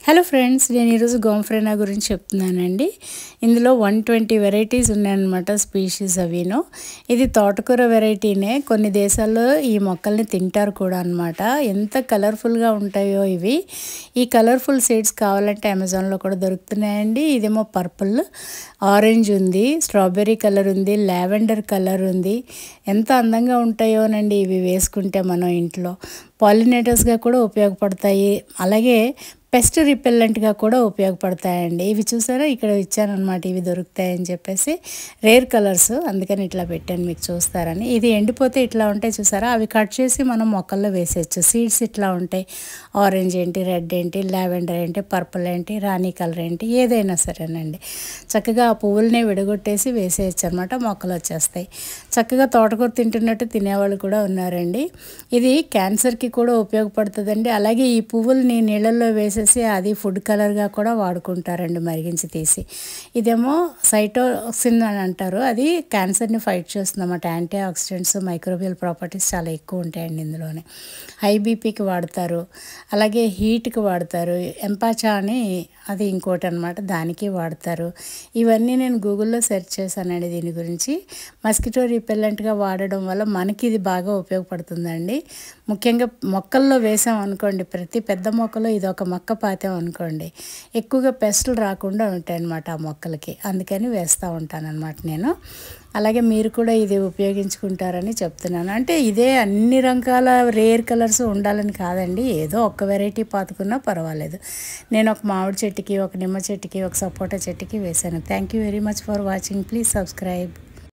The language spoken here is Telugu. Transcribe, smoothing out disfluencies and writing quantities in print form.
హలో ఫ్రెండ్స్, నేను ఈరోజు గోంఫ్రెనా గురించి చెప్తున్నానండి. ఇందులో 120 వెరైటీస్ ఉన్నాయన్నమాట, స్పీషీస్ అవిను. ఇది తోటకూర వెరైటీనే. కొన్ని దేశాల్లో ఈ మొక్కల్ని తింటారు కూడా అనమాట. ఎంత కలర్ఫుల్గా ఉంటాయో ఇవి. ఈ కలర్ఫుల్ సీడ్స్ కావాలంటే అమెజాన్లో కూడా దొరుకుతున్నాయండి. ఇదేమో పర్పుల్, ఆరెంజ్ ఉంది, స్ట్రాబెర్రీ కలర్ ఉంది, లావెండర్ కలర్ ఉంది. ఎంత అందంగా ఉంటాయోనండి ఇవి వేసుకుంటే మనం ఇంట్లో. పాలినేటర్స్గా కూడా ఉపయోగపడతాయి, అలాగే పెస్ట్ రిపెల్లెంట్గా కూడా ఉపయోగపడతాయండి. ఇవి చూసారా, ఇక్కడ ఇచ్చానమాట, ఇవి దొరుకుతాయని చెప్పేసి. రేర్ కలర్స్, అందుకని ఇట్లా పెట్టాను మీకు చూస్తారని. ఇది ఎండిపోతే ఇట్లా ఉంటాయి చూసారా, అవి కట్ చేసి మనం మొక్కల్లో వేసేయచ్చు. సీడ్స్ ఇట్లా ఉంటాయి, ఆరెంజ్ ఏంటి, రెడ్ ఏంటి, లావెండర్ ఏంటి, పర్పుల్ ఏంటి, రాణి కలర్ ఏంటి, ఏదైనా సరేనండి. చక్కగా ఆ పువ్వులనే విడగొట్టేసి వేసేయచ్చు అనమాట, మొక్కలు వచ్చేస్తాయి. చక్కగా తోటకూర తింటున్నట్టు తినేవాళ్ళు కూడా ఉన్నారండి. ఇది క్యాన్సర్కి కూడా ఉపయోగపడుతుందండి. అలాగే ఈ పువ్వుల్ని నీళ్ళల్లో వేసేసి అది ఫుడ్ కలర్గా కూడా వాడుకుంటారండి, మరిగించి తీసి. ఇదేమో సైటోసిన్ అని అంటారు, అది క్యాన్సర్ని ఫైట్ చేస్తుందన్నమాట. యాంటీ ఆక్సిడెంట్స్, మైక్రోబియల్ ప్రాపర్టీస్ చాలా ఎక్కువ ఉంటాయండి ఇందులోనే. హై బీపీకి వాడతారు, అలాగే హీట్కి వాడతారు. ఎంపాచా అని అది ఇంకోటి అనమాట, దానికి వాడతారు. ఇవన్నీ నేను గూగుల్లో సెర్చ్ చేశానండి దీని గురించి. మస్కిటో రిపెల్లెంట్గా వాడడం వల్ల మనకి ఇది బాగా ఉపయోగపడుతుందండి. ముఖ్యంగా మొక్కల్లో వేసాం అనుకోండి, ప్రతి పెద్ద మొక్కలో ఇది ఒక మొక్క పాతాం అనుకోండి, ఎక్కువగా పెస్టులు రాకుండా ఉంటాయి అన్నమాట ఆ మొక్కలకి. అందుకని వేస్తూ ఉంటానన్నమాట నేను. అలాగే మీరు కూడా ఇది ఉపయోగించుకుంటారని చెప్తున్నాను. అంటే ఇదే అన్ని రకాల రేర్ కలర్స్ ఉండాలని కాదండి, ఏదో ఒక్క వెరైటీ పాతుకున్నా పర్వాలేదు. నేను ఒక మామిడి చెట్టుకి, ఒక నిమ్మ చెట్టుకి, ఒక సపోటా చెట్టుకి వేశాను. Thank you very much for watching. Please subscribe.